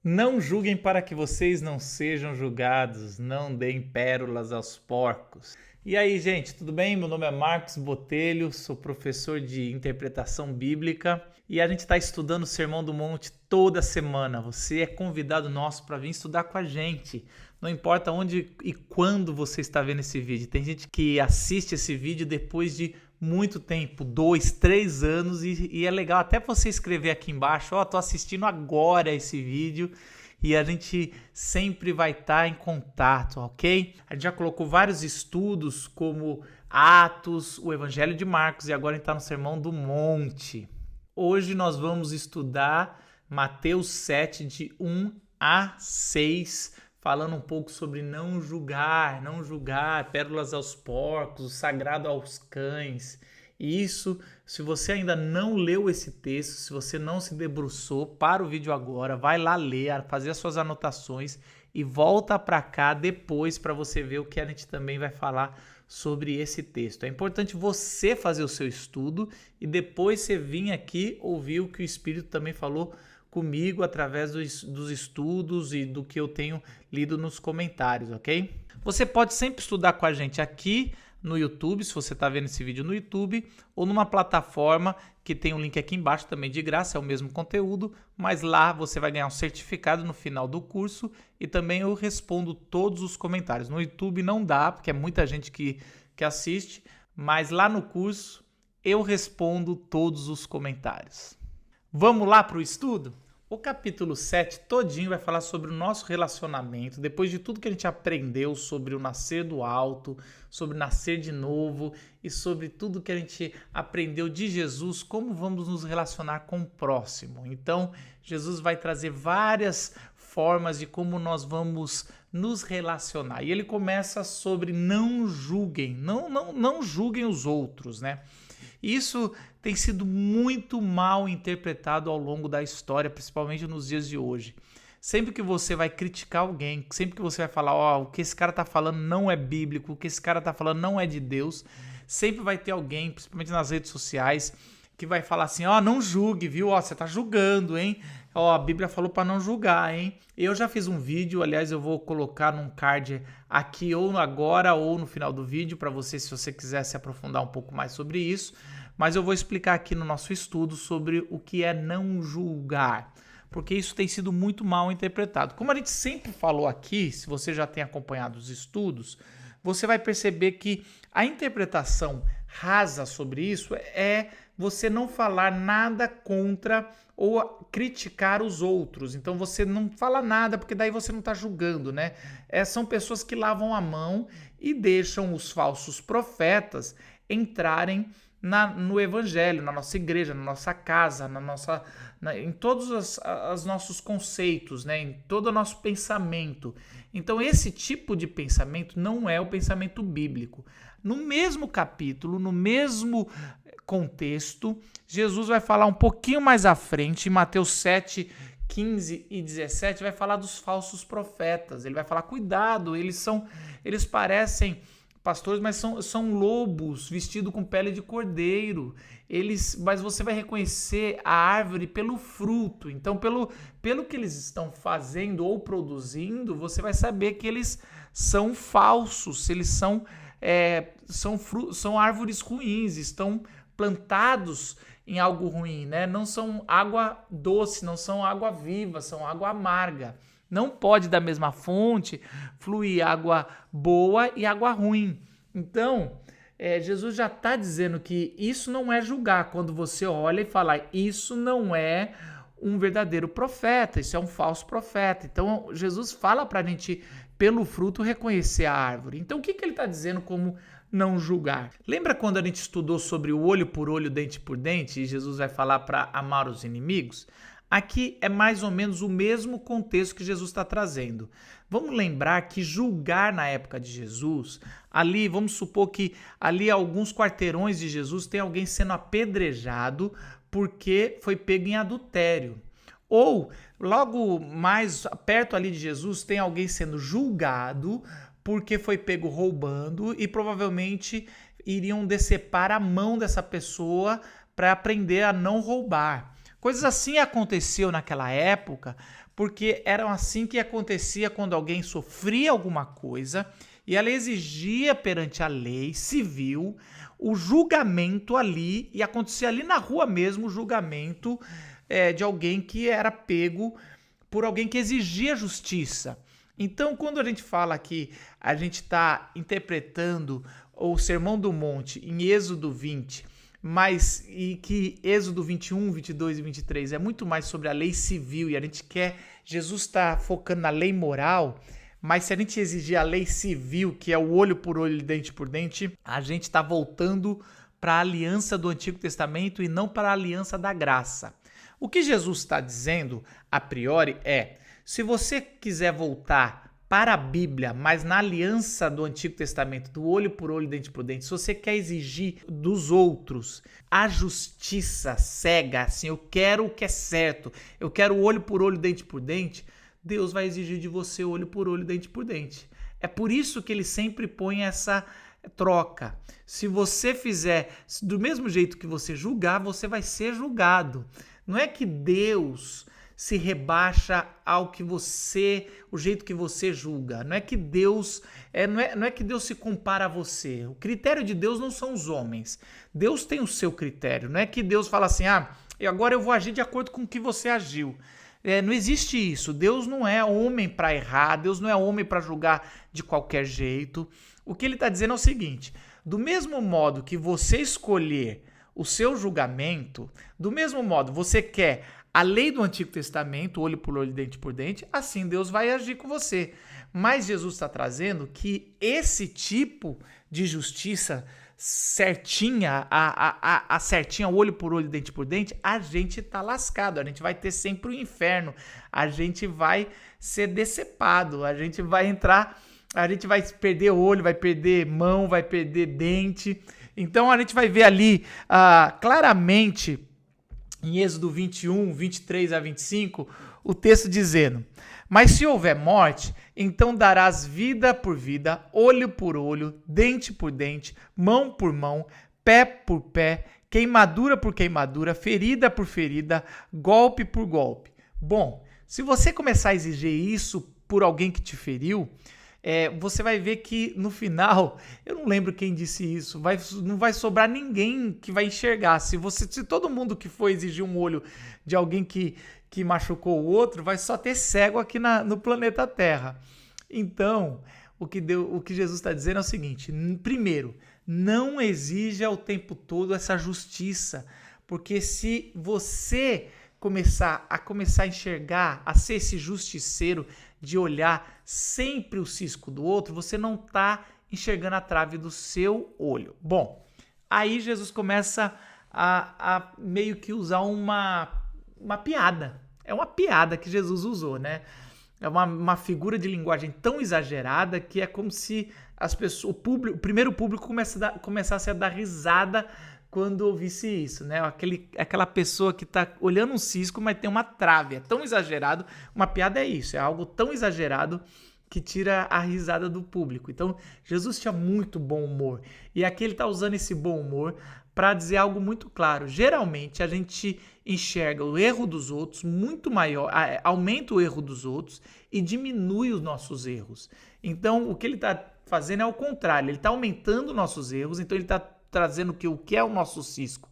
Não julguem para que vocês não sejam julgados, não deem pérolas aos porcos. E aí, gente, tudo bem? Meu nome é Marcos Botelho, sou professor de interpretação bíblica e a gente está estudando o Sermão do Monte toda semana. Você é convidado nosso para vir estudar com a gente. Não importa onde e quando você está vendo esse vídeo. Tem gente que assiste esse vídeo depois de muito tempo, 2, 3 anos, e é legal até você escrever aqui embaixo, tô assistindo agora esse vídeo, e a gente sempre vai estar em contato, ok? A gente já colocou vários estudos como Atos, o Evangelho de Marcos, e agora a gente está no Sermão do Monte. Hoje nós vamos estudar Mateus 7, de 1 a 6, falando um pouco sobre não julgar, pérolas aos porcos, o sagrado aos cães. E isso, se você ainda não leu esse texto, se você não se debruçou, para o vídeo agora, vai lá ler, fazer as suas anotações e volta para cá depois para você ver o que a gente também vai falar sobre esse texto. É importante você fazer o seu estudo e depois você vir aqui ouvir o que o Espírito também falou comigo através dos estudos e do que eu tenho lido nos comentários, ok? Você pode sempre estudar com a gente aqui no YouTube, se você está vendo esse vídeo no YouTube, ou numa plataforma que tem um link aqui embaixo também de graça, é o mesmo conteúdo, mas lá você vai ganhar um certificado no final do curso e também eu respondo todos os comentários. No YouTube não dá, porque é muita gente que assiste, mas lá no curso eu respondo todos os comentários. Vamos lá para o estudo? O capítulo 7 todinho vai falar sobre o nosso relacionamento, depois de tudo que a gente aprendeu sobre o nascer do alto, sobre nascer de novo e sobre tudo que a gente aprendeu de Jesus, como vamos nos relacionar com o próximo. Então, Jesus vai trazer várias formas de como nós vamos nos relacionar. E ele começa sobre não julguem, não julguem os outros, né? Isso tem sido muito mal interpretado ao longo da história, principalmente nos dias de hoje. Sempre que você vai criticar alguém, sempre que você vai falar, o que esse cara tá falando não é bíblico, o que esse cara tá falando não é de Deus, sempre vai ter alguém, principalmente nas redes sociais, que vai falar assim, não julgue, viu? Você tá julgando, hein? A Bíblia falou para não julgar, hein? Eu já fiz um vídeo, aliás, eu vou colocar num card aqui ou agora ou no final do vídeo para você, se você quiser se aprofundar um pouco mais sobre isso, mas eu vou explicar aqui no nosso estudo sobre o que é não julgar, porque isso tem sido muito mal interpretado. Como a gente sempre falou aqui, se você já tem acompanhado os estudos, você vai perceber que a interpretação rasa sobre isso é você não falar nada contra ou criticar os outros. Então você não fala nada, porque daí você não está julgando, né? São pessoas que lavam a mão e deixam os falsos profetas entrarem no evangelho, na nossa igreja, na nossa casa, em todos os nossos conceitos, né? Em todo o nosso pensamento. Então esse tipo de pensamento não é o pensamento bíblico. No mesmo capítulo, no mesmo contexto, Jesus vai falar um pouquinho mais à frente, em Mateus 7, 15 e 17, vai falar dos falsos profetas. Ele vai falar, cuidado, eles parecem pastores, mas são lobos vestidos com pele de cordeiro. Mas você vai reconhecer a árvore pelo fruto. Então, pelo que eles estão fazendo ou produzindo, você vai saber que eles são falsos, eles são árvores ruins, estão plantados em algo ruim, né? Não são água doce, não são água viva, são água amarga. Não pode da mesma fonte fluir água boa e água ruim. Então, Jesus já está dizendo que isso não é julgar quando você olha e fala, isso não é um verdadeiro profeta, isso é um falso profeta. Então, Jesus fala para a gente, pelo fruto, reconhecer a árvore. Então, o que ele está dizendo como não julgar? Lembra quando a gente estudou sobre o olho por olho, dente por dente, e Jesus vai falar para amar os inimigos? Aqui é mais ou menos o mesmo contexto que Jesus está trazendo. Vamos lembrar que julgar na época de Jesus, ali, vamos supor que ali alguns quarteirões de Jesus tem alguém sendo apedrejado porque foi pego em adultério. Ou, logo mais perto ali de Jesus, tem alguém sendo julgado porque foi pego roubando e provavelmente iriam decepar a mão dessa pessoa para aprender a não roubar. Coisas assim aconteciam naquela época, porque eram assim que acontecia quando alguém sofria alguma coisa e ela exigia perante a lei civil o julgamento ali, e acontecia ali na rua mesmo o julgamento de alguém que era pego por alguém que exigia justiça. Então, quando a gente fala que a gente está interpretando o Sermão do Monte em Êxodo 20, e que Êxodo 21, 22 e 23 é muito mais sobre a lei civil, e a gente quer, Jesus está focando na lei moral, mas se a gente exigir a lei civil, que é o olho por olho e dente por dente, a gente está voltando para a aliança do Antigo Testamento e não para a aliança da graça. O que Jesus está dizendo, a priori, é: se você quiser voltar para a Bíblia, mas na aliança do Antigo Testamento, do olho por olho, dente por dente, se você quer exigir dos outros a justiça cega, assim, eu quero o que é certo, eu quero olho por olho, dente por dente, Deus vai exigir de você olho por olho, dente por dente. É por isso que ele sempre põe essa troca. Se você fizer do mesmo jeito que você julgar, você vai ser julgado. Não é que Deus se rebaixa ao que você, o jeito que você julga. Não é que Deus, não é que Deus se compara a você. O critério de Deus não são os homens. Deus tem o seu critério. Não é que Deus fala assim: e agora eu vou agir de acordo com o que você agiu. Não existe isso. Deus não é homem para errar, Deus não é homem para julgar de qualquer jeito. O que ele está dizendo é o seguinte: do mesmo modo que você escolher o seu julgamento, do mesmo modo você quer a lei do Antigo Testamento, olho por olho, dente por dente, assim Deus vai agir com você. Mas Jesus está trazendo que esse tipo de justiça certinha, a certinha, olho por olho, dente por dente, a gente tá lascado, a gente vai ter sempre o inferno, a gente vai ser decepado, a gente vai entrar, a gente vai perder olho, vai perder mão, vai perder dente. Então a gente vai ver ali claramente em Êxodo 21, 23 a 25, o texto dizendo: mas se houver morte, então darás vida por vida, olho por olho, dente por dente, mão por mão, pé por pé, queimadura por queimadura, ferida por ferida, golpe por golpe. Bom, se você começar a exigir isso por alguém que te feriu, você vai ver que no final, eu não lembro quem disse isso, não vai sobrar ninguém que vai enxergar. Se todo mundo que for exigir um olho de alguém que machucou o outro, vai só ter cego aqui no planeta Terra. Então, o que Jesus está dizendo é o seguinte: primeiro, não exija o tempo todo essa justiça, porque se você começar a enxergar, a ser esse justiceiro de olhar sempre o cisco do outro, você não está enxergando a trave do seu olho. Bom, aí Jesus começa a meio que usar uma piada. É uma piada que Jesus usou, né? É uma figura de linguagem tão exagerada que é como se as pessoas, o primeiro público começasse a dar risada quando ouvisse isso, né? Aquela pessoa que está olhando um cisco, mas tem uma trave. É tão exagerado. Uma piada é isso, é algo tão exagerado que tira a risada do público. Então, Jesus tinha muito bom humor. E aqui ele está usando esse bom humor para dizer algo muito claro. Geralmente, a gente enxerga o erro dos outros muito maior, aumenta o erro dos outros e diminui os nossos erros. Então, o que ele está fazendo é o contrário. Ele está aumentando nossos erros, então ele está trazendo o que é o nosso cisco,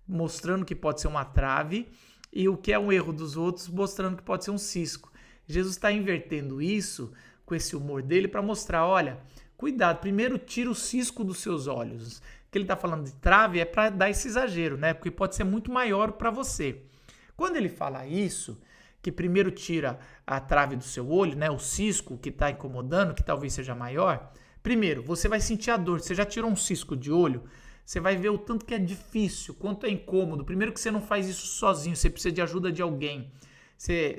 mostrando que pode ser uma trave, e o que é um erro dos outros, mostrando que pode ser um cisco. Jesus está invertendo isso com esse humor dele para mostrar: olha, cuidado, primeiro tira o cisco dos seus olhos. O que ele está falando de trave é para dar esse exagero, né? Porque pode ser muito maior para você. Quando ele fala isso, que primeiro tira a trave do seu olho, né? O cisco que está incomodando, que talvez seja maior. Primeiro, você vai sentir a dor. Você já tirou um cisco de olho? Você vai ver o tanto que é difícil, quanto é incômodo. Primeiro que você não faz isso sozinho, você precisa de ajuda de alguém.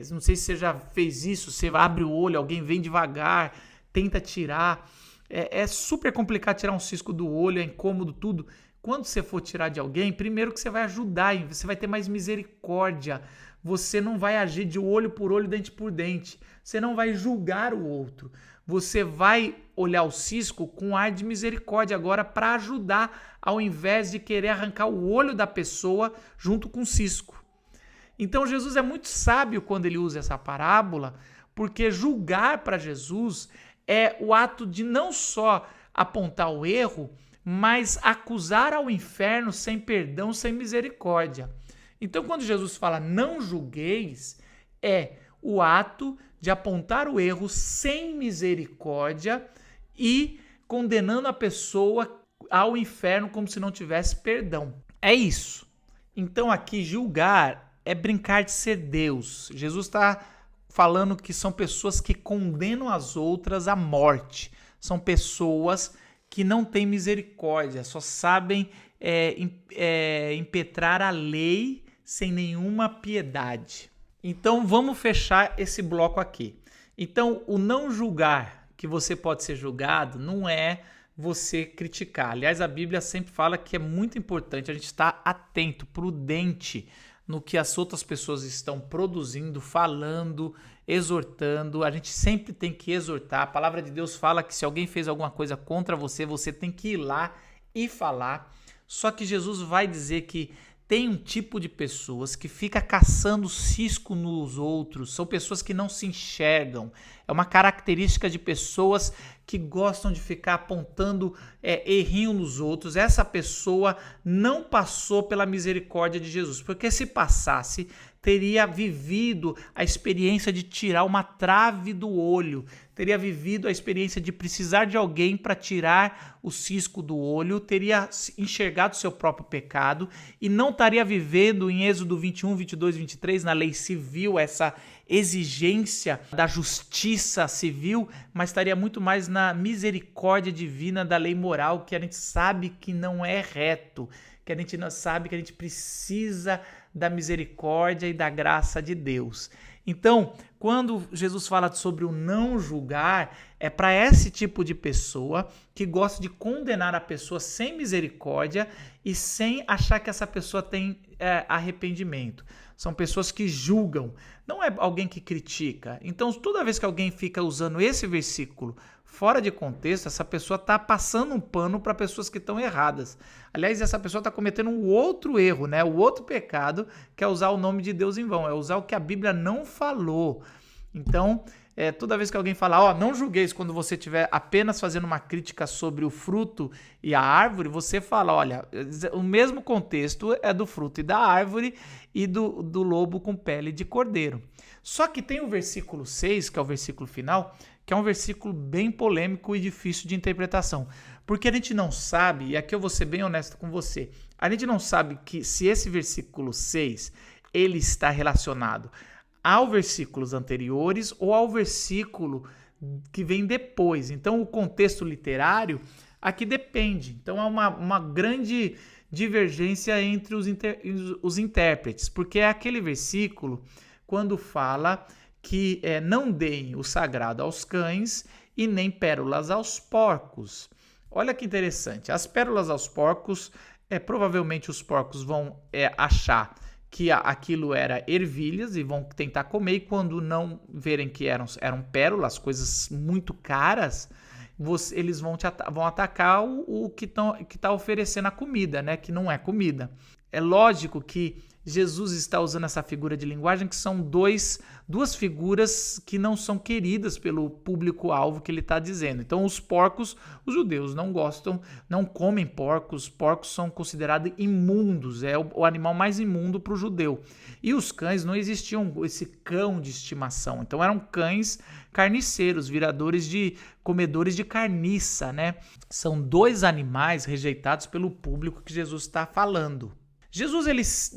Não sei se você já fez isso, você abre o olho, alguém vem devagar, tenta tirar. É super complicado tirar um cisco do olho, é incômodo tudo. Quando você for tirar de alguém, primeiro que você vai ajudar, você vai ter mais misericórdia. Você não vai agir de olho por olho, dente por dente. Você não vai julgar o outro. Você vai olhar o cisco com ar de misericórdia agora para ajudar, ao invés de querer arrancar o olho da pessoa junto com o cisco. Então Jesus é muito sábio quando ele usa essa parábola, porque julgar para Jesus é o ato de não só apontar o erro, mas acusar ao inferno sem perdão, sem misericórdia. Então, quando Jesus fala não julgueis, é o ato de apontar o erro sem misericórdia e condenando a pessoa ao inferno como se não tivesse perdão. É isso. Então, aqui, julgar é brincar de ser Deus. Jesus está falando que são pessoas que condenam as outras à morte. São pessoas que não têm misericórdia, só sabem impetrar a lei sem nenhuma piedade. Então vamos fechar esse bloco aqui. Então o não julgar, que você pode ser julgado, não é você criticar. Aliás, a Bíblia sempre fala que é muito importante a gente estar atento, prudente no que as outras pessoas estão produzindo, falando, exortando. A gente sempre tem que exortar. A palavra de Deus fala que se alguém fez alguma coisa contra você, você tem que ir lá e falar. Só que Jesus vai dizer que tem um tipo de pessoas que fica caçando cisco nos outros, são pessoas que não se enxergam. É uma característica de pessoas que gostam de ficar apontando errinho nos outros. Essa pessoa não passou pela misericórdia de Jesus, porque se passasse, teria vivido a experiência de tirar uma trave do olho, teria vivido a experiência de precisar de alguém para tirar o cisco do olho, teria enxergado seu próprio pecado e não estaria vivendo em Êxodo 21, 22, 23, na lei civil, essa exigência da justiça civil, mas estaria muito mais na misericórdia divina da lei moral, que a gente sabe que não é reto, que a gente não sabe que a gente precisa da misericórdia e da graça de Deus. Então, quando Jesus fala sobre o não julgar, é para esse tipo de pessoa que gosta de condenar a pessoa sem misericórdia e sem achar que essa pessoa tem arrependimento. São pessoas que julgam, não é alguém que critica. Então, toda vez que alguém fica usando esse versículo fora de contexto, essa pessoa está passando um pano para pessoas que estão erradas. Aliás, essa pessoa está cometendo um outro erro, né? O outro pecado, que é usar o nome de Deus em vão, é usar o que a Bíblia não falou. Então, toda vez que alguém fala, não julgueis, quando você estiver apenas fazendo uma crítica sobre o fruto e a árvore, você fala, olha, o mesmo contexto é do fruto e da árvore e do lobo com pele de cordeiro. Só que tem o versículo 6, que é o versículo final, que é um versículo bem polêmico e difícil de interpretação. Porque a gente não sabe, e aqui eu vou ser bem honesto com você, a gente não sabe que se esse versículo 6, ele está relacionado aos versículos anteriores ou ao versículo que vem depois. Então, o contexto literário aqui depende. Então, há uma grande divergência entre os intérpretes, porque é aquele versículo quando fala que não deem o sagrado aos cães e nem pérolas aos porcos. Olha que interessante. As pérolas aos porcos, provavelmente os porcos vão achar que aquilo era ervilhas e vão tentar comer, e quando não verem que eram pérolas, coisas muito caras, eles vão atacar o que está oferecendo a comida, né? Que não é comida. É lógico que Jesus está usando essa figura de linguagem, que são duas figuras que não são queridas pelo público-alvo que ele está dizendo. Então, os porcos, os judeus não gostam, não comem porcos. Porcos são considerados imundos, é o animal mais imundo para o judeu. E os cães, não existiam esse cão de estimação. Então, eram cães carniceiros, comedores de carniça, né? São dois animais rejeitados pelo público que Jesus está falando. Jesus,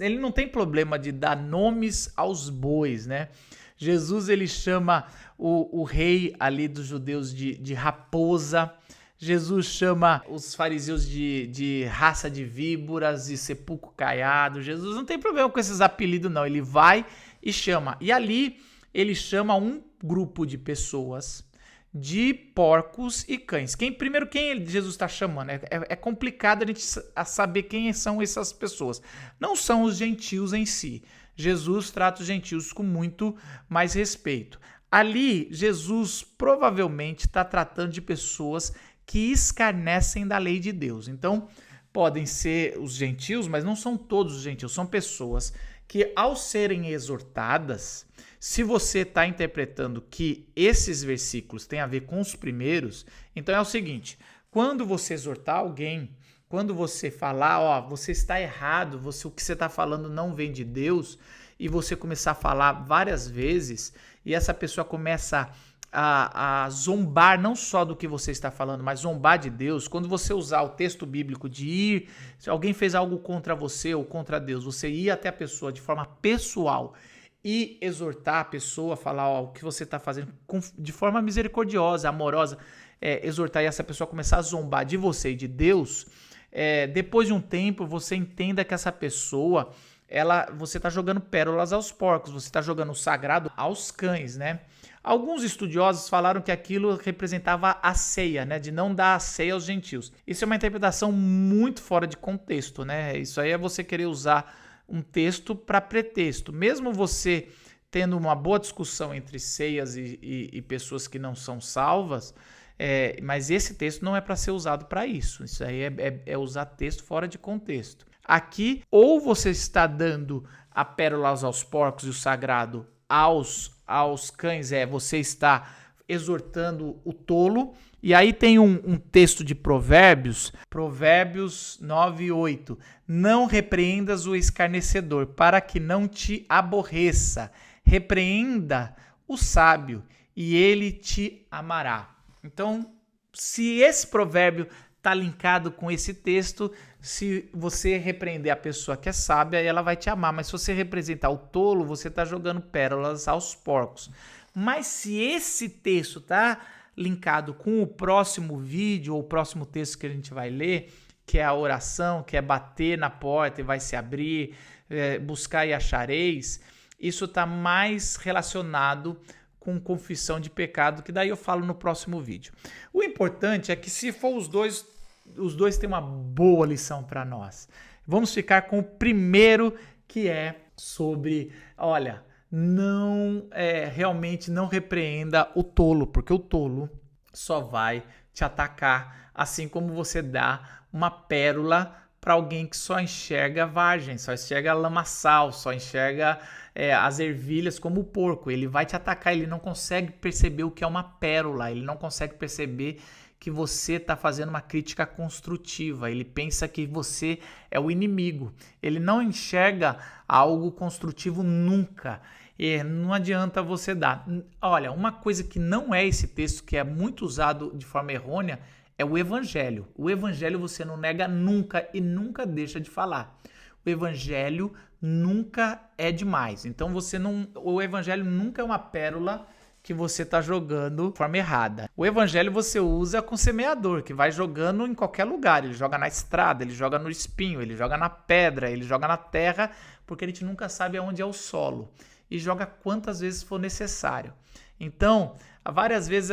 ele não tem problema de dar nomes aos bois, né? Jesus, ele chama o rei ali dos judeus de raposa. Jesus chama os fariseus de raça de víboras, de sepulcro caiado. Jesus não tem problema com esses apelidos, não. Ele vai e chama. E ali, ele chama um grupo de pessoas de porcos e cães. Primeiro, quem Jesus está chamando? É complicado a gente saber quem são essas pessoas. Não são os gentios em si. Jesus trata os gentios com muito mais respeito. Ali, Jesus provavelmente está tratando de pessoas que escarnecem da lei de Deus. Então, podem ser os gentios, mas não são todos os gentios. São pessoas que ao serem exortadas, se você está interpretando que esses versículos têm a ver com os primeiros, então é o seguinte, quando você exortar alguém, quando você falar, ó, você está errado, o que você está falando não vem de Deus, e você começar a falar várias vezes, e essa pessoa começa a zombar não só do que você está falando, mas zombar de Deus, quando você usar o texto bíblico de ir, se alguém fez algo contra você ou contra Deus, você ir até a pessoa de forma pessoal e exortar a pessoa, falar ó, o que você está fazendo de forma misericordiosa, amorosa, exortar e essa pessoa começar a zombar de você e de Deus, depois de um tempo você entenda que essa pessoa, você está jogando pérolas aos porcos, você está jogando o sagrado aos cães, né? Alguns estudiosos falaram que aquilo representava a ceia, né? De não dar a ceia aos gentios. Isso é uma interpretação muito fora de contexto, né? Isso aí é você querer usar um texto para pretexto. Mesmo você tendo uma boa discussão entre ceias e pessoas que não são salvas, mas esse texto não é para ser usado para isso. Isso aí é usar texto fora de contexto. Aqui, ou você está dando a pérola aos porcos e o sagrado aos cães, você está exortando o tolo. E aí tem um texto de Provérbios 9:8. Não repreendas o escarnecedor, para que não te aborreça. Repreenda o sábio, e ele te amará. Então, se esse provérbio está linkado com esse texto, se você repreender a pessoa que é sábia, ela vai te amar. Mas se você representar o tolo, você está jogando pérolas aos porcos. Mas se esse texto está linkado com o próximo vídeo, ou o próximo texto que a gente vai ler, que é a oração, que é bater na porta e vai se abrir, buscar e achareis, isso está mais relacionado com confissão de pecado, que daí eu falo no próximo vídeo. O importante é que se for os dois têm uma boa lição para nós. Vamos ficar com o primeiro, que é sobre, olha, realmente não repreenda o tolo, porque o tolo só vai te atacar, assim como você dá uma pérola para alguém que só enxerga vargem, só enxerga lamaçal, só enxerga as ervilhas como o porco. Ele vai te atacar, ele não consegue perceber o que é uma pérola, ele não consegue perceber que você está fazendo uma crítica construtiva, ele pensa que você é o inimigo, ele não enxerga algo construtivo nunca. E não adianta você dar. Olha, uma coisa que não é esse texto, que é muito usado de forma errônea, é o evangelho. O evangelho você não nega nunca e nunca deixa de falar. O evangelho nunca é demais. Então o evangelho nunca é uma pérola que você está jogando de forma errada. O evangelho você usa com semeador, que vai jogando em qualquer lugar. Ele joga na estrada, ele joga no espinho, ele joga na pedra, ele joga na terra, porque a gente nunca sabe aonde é o solo. E joga quantas vezes for necessário. Então, várias vezes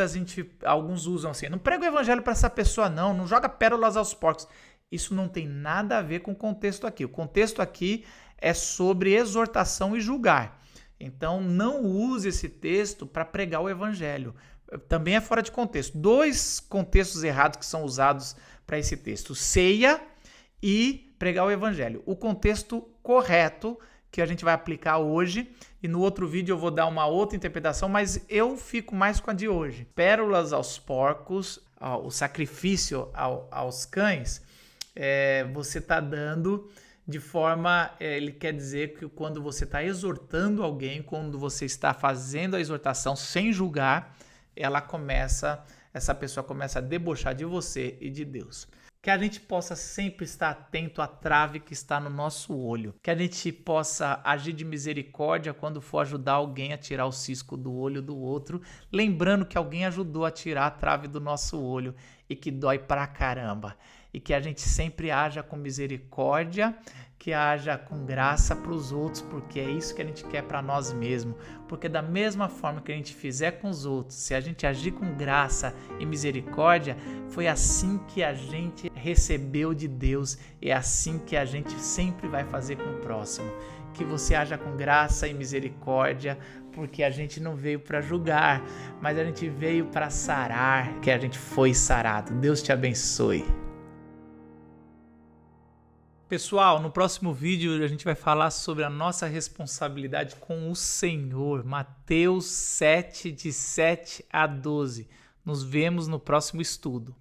alguns usam assim, não prega o evangelho para essa pessoa não joga pérolas aos porcos. Isso não tem nada a ver com o contexto aqui. O contexto aqui é sobre exortação e julgar. Então, não use esse texto para pregar o evangelho. Também é fora de contexto. 2 contextos errados que são usados para esse texto. Ceia e pregar o evangelho. O contexto correto que a gente vai aplicar hoje, e no outro vídeo eu vou dar uma outra interpretação, mas eu fico mais com a de hoje. Pérolas aos porcos, o sacrifício aos cães, você está dando de forma, ele quer dizer que quando você está exortando alguém, quando você está fazendo a exortação sem julgar, essa pessoa começa a debochar de você e de Deus. Que a gente possa sempre estar atento à trave que está no nosso olho. Que a gente possa agir de misericórdia quando for ajudar alguém a tirar o cisco do olho do outro, lembrando que alguém ajudou a tirar a trave do nosso olho e que dói pra caramba. E que a gente sempre haja com misericórdia, que haja com graça para os outros, porque é isso que a gente quer para nós mesmos. Porque da mesma forma que a gente fizer com os outros, se a gente agir com graça e misericórdia, foi assim que a gente recebeu de Deus e é assim que a gente sempre vai fazer com o próximo. Que você haja com graça e misericórdia, porque a gente não veio para julgar, mas a gente veio para sarar, que a gente foi sarado. Deus te abençoe. Pessoal, no próximo vídeo a gente vai falar sobre a nossa responsabilidade com o Senhor. Mateus 7, de 7 a 12. Nos vemos no próximo estudo.